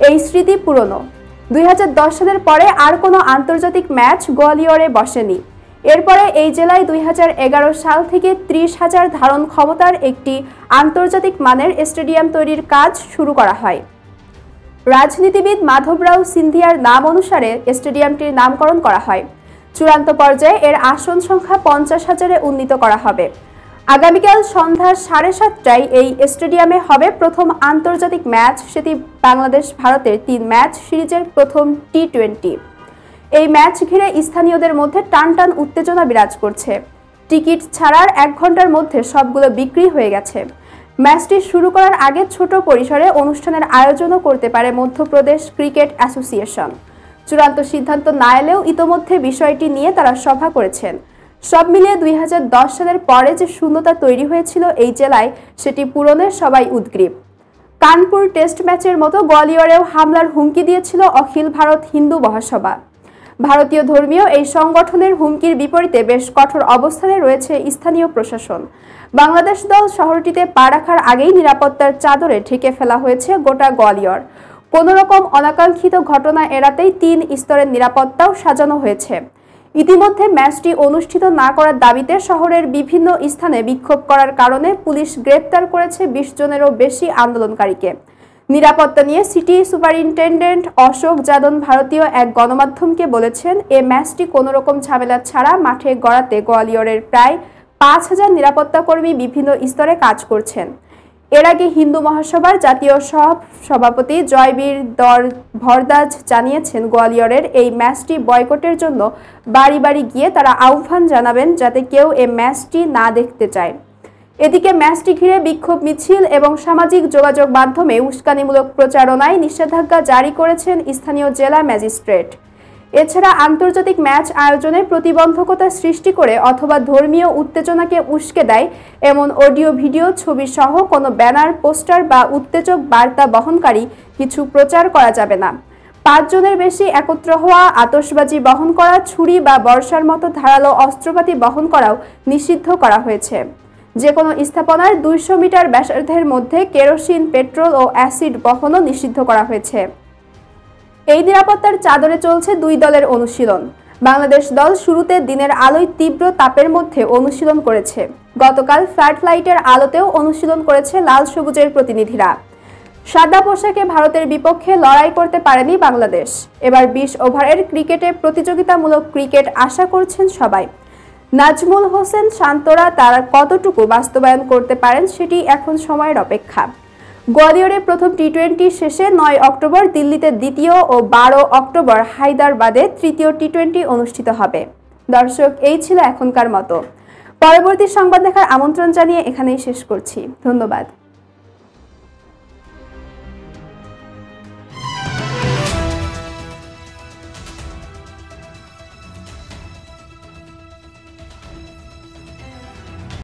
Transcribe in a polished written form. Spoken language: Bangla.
এই স্মৃতি পুরনো। 2010 সালের পরে আর কোনো আন্তর্জাতিক ম্যাচ গোয়ালিয়রে বসেনি। এরপরে এই জেলায় 2011 সাল থেকে 30,000 ধারণ ক্ষমতার একটি আন্তর্জাতিক মানের স্টেডিয়াম তৈরির কাজ শুরু করা হয়। রাজনীতিবিদ মাধবরাও সিন্ধিয়ার নাম অনুসারে স্টেডিয়ামটির নামকরণ করা হয়। চূড়ান্ত পর্যায়ে এর আসন সংখ্যা 50,000-এ উন্নীত করা হবে। আগামীকাল সন্ধ্যা 7:30টায় এই স্টেডিয়ামে হবে প্রথম আন্তর্জাতিক ম্যাচ, সেটি বাংলাদেশ ভারতের 3 ম্যাচ সিরিজের প্রথম টি-20। এই ম্যাচ ঘিরে স্থানীয়দের মধ্যে টানটান উত্তেজনা বিরাজ করছে। টিকিট ছাড়ার 1 ঘন্টার মধ্যে সবগুলো বিক্রি হয়ে গেছে। ম্যাচটি শুরু করার আগে ছোট পরিসরে অনুষ্ঠানের আয়োজনও করতে পারে মধ্যপ্রদেশ ক্রিকেট অ্যাসোসিয়েশন। চূড়ান্ত সিদ্ধান্ত না এলেও ইতোমধ্যে বিষয়টি নিয়ে তারা সভা করেছেন। সব মিলিয়ে 2010 সালের পরে যে শূন্যতা তৈরি হয়েছিল এই জেলায়, সেটি পূরণে সবাই উদগ্রীব। কানপুর টেস্ট ম্যাচের মতো গোয়ালিয়রেও হামলার হুমকি দিয়েছিল অখিল ভারত হিন্দু মহাসভা। ভারতীয় ধর্মীয় এই সংগঠনের হুমকির বিপরীতে বেশ কঠোর অবস্থানে রয়েছে স্থানীয় প্রশাসন। বাংলাদেশ দল শহরটিতে পা রাখার আগেই নিরাপত্তার চাদরে ঢেকে ফেলা হয়েছে গোটা গোয়ালিয়র। কোনো রকম অনাকাঙ্ক্ষিত ঘটনা এড়াতেই 3 স্তরের নিরাপত্তাও সাজানো হয়েছে। ইতিমধ্যে ম্যাচটি অনুষ্ঠিত না করার দাবিতে শহরের বিভিন্ন স্থানে বিক্ষোভ করার কারণে পুলিশ গ্রেপ্তার করেছে 20 জনেরও বেশি আন্দোলনকারীকে। নিরাপত্তা নিয়ে সিটি সুপারিনটেন্ডেন্ট অশোক যাদব ভারতীয় এক গণমাধ্যমকে বলেছেন, এ ম্যাচটি কোনো রকম ঝামেলা ছাড়া মাঠে গড়াতে গোয়ালিয়রের প্রায় 5,000 নিরাপত্তা কর্মী বিভিন্ন স্তরে কাজ করছেন। এর আগে হিন্দু মহাসভার জাতীয় সভাপতি জয়বীর দর ভরদাজ জানিয়েছেন, গোয়ালিয়রের এই ম্যাচটি বয়কটের জন্য বাড়ি বাড়ি গিয়ে তারা আহ্বান জানাবেন যাতে কেউ এই ম্যাচটি না দেখতে চায়। এদিকে ম্যাচটি ঘিরে বিক্ষোভ মিছিল এবং সামাজিক যোগাযোগ মাধ্যমে উস্কানিমূলক প্রচারণায় নিষেধাজ্ঞা জারি করেছেন স্থানীয় জেলা ম্যাজিস্ট্রেট। এছাড়া আন্তর্জাতিক ম্যাচ আয়োজনে প্রতিবন্ধকতা সৃষ্টি করে অথবা ধর্মীয় উত্তেজনাকে উস্কে দেয় এমন অডিও, ভিডিও, ছবি সহ কোনো ব্যানার, পোস্টার বা উত্তেজক বার্তা বহনকারী কিছু প্রচার করা যাবে না। 5 জনের বেশি একত্র হওয়া, আতশবাজি বহন করা, ছুরি বা বর্ষার মতো ধারালো অস্ত্রপাতি বহন করাও নিষিদ্ধ করা হয়েছে। যে কোনো স্থাপনার 200 মিটার ব্যাসার্ধের মধ্যে কেরোসিন, পেট্রোল ও অ্যাসিড বহনও নিষিদ্ধ করা হয়েছে। এই নিরাপত্তার চাদরে চলছে 2 দলের অনুশীলন। বাংলাদেশ দল শুরুতে দিনের আলোয় তীব্র তাপের মধ্যে অনুশীলন করেছে। গতকাল ফ্লাড লাইটের আলোতেও অনুশীলন করেছে লাল সবুজের প্রতিনিধিরা। সাদা পোশাকে ভারতের বিপক্ষে লড়াই করতে পারেনি বাংলাদেশ। এবার 20 ওভারের ক্রিকেটে প্রতিযোগিতামূলক ক্রিকেট আশা করছেন সবাই। নাজমুল হোসেন শান্তরা তারা কতটুকু বাস্তবায়ন করতে পারেন সেটি এখন সময়ের অপেক্ষা। গোয়ালিয়রে প্রথম টি-20 শেষে 9 অক্টোবর দিল্লিতে দ্বিতীয় ও 12 অক্টোবর হায়দ্রাবাদে তৃতীয় টি-20 অনুষ্ঠিত হবে। দর্শক, এই ছিল এখনকার মতো। পরবর্তী সংবাদ দেখার আমন্ত্রণ জানিয়ে এখানেই শেষ করছি। ধন্যবাদ।